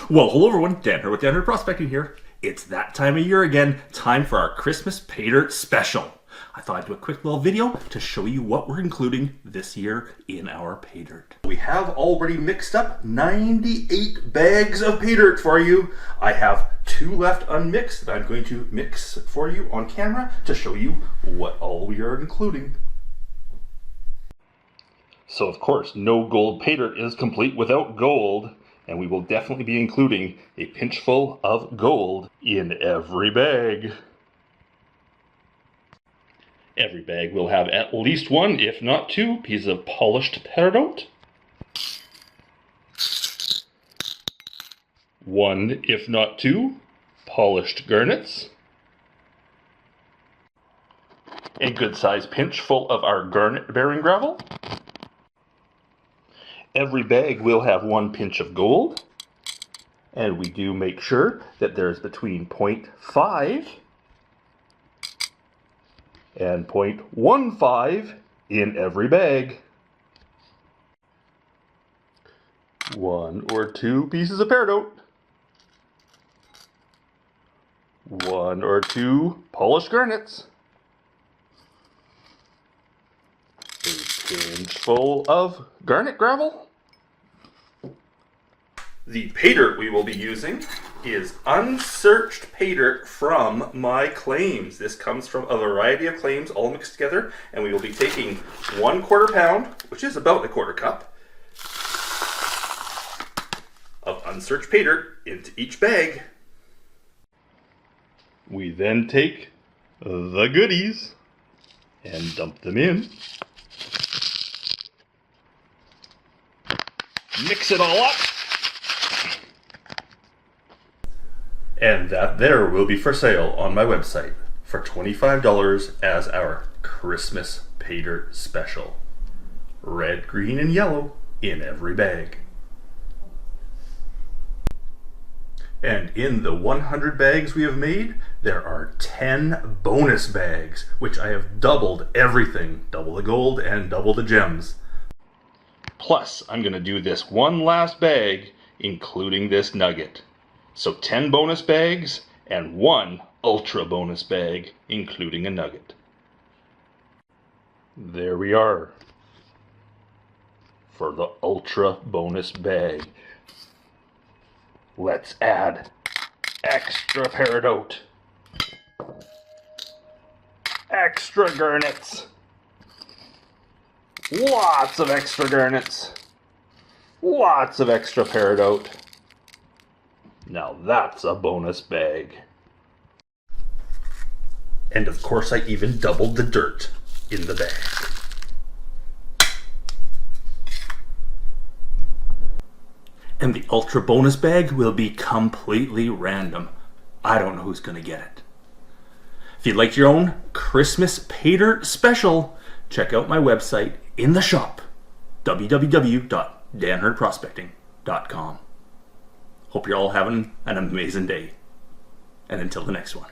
Well, hello everyone, Dan Hurd with Dan Hurd Prospecting here. It's that time of year again, time for our Christmas Paydirt special. I thought I'd do a quick little video to show you what we're including this year in our Paydirt. We have already mixed up 98 bags of Paydirt for you. I have 2 left unmixed that I'm going to mix for you on camera to show you what all we are including. So of course, no gold Paydirt is complete without gold. And we will definitely be including a pinchful of gold in every bag. Every bag will have at least 1, if not 2, pieces of polished Peridot. 1, if not 2, polished Garnets. A good-sized pinch full of our garnet bearing gravel. Every bag will have 1 pinch of gold, and we do make sure that there's between 0.5 and 0.15 in every bag. 1 or 2 pieces of Peridot. 1 or 2 polished garnets. A pinch full of garnet gravel. The Paydirt we will be using is unsearched Paydirt from my claims. This comes from a variety of claims all mixed together, and we will be taking 1/4 pound, which is about a 1/4 cup, of unsearched Paydirt into each bag. We then take the goodies and dump them in. Mix it all up. And that there will be for sale on my website for $25 as our Christmas Paydirt special. Red, green, and yellow in every bag. And in the 100 bags we have made, there are 10 bonus bags, which I have doubled everything. Double the gold and double the gems. Plus, I'm going to do this one last bag, including this nugget. So 10 bonus bags and 1 ultra bonus bag, including a nugget. There we are for the ultra bonus bag. Let's add extra Peridot, extra garnets, lots of extra garnets, lots of extra Peridot. Now that's a bonus bag. And of course I even doubled the dirt in the bag. And the ultra bonus bag will be completely random. I don't know who's gonna get it. If you'd like your own Christmas Paydirt special, check out my website in the shop, www.danhurdprospecting.com. Hope you're all having an amazing day. And until the next one.